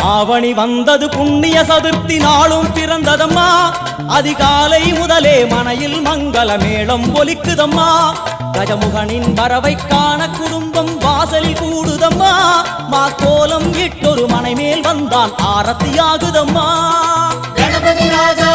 ஆவணி வந்தது புண்ணிய சதுர்த்தி நாளும் பிறந்ததம்மா அதிகாலை முதலே மனையில் மங்கள மேளம் ஒலிக்குதம்மா கஜமுகனின் வரவை காண குடும்பம் வாசலில் கூடுதம்மா மா கோலம் இட்டொரு மனை மேல் வந்தான் ஆரத்தியாகுதம்மா கணபதி ராஜா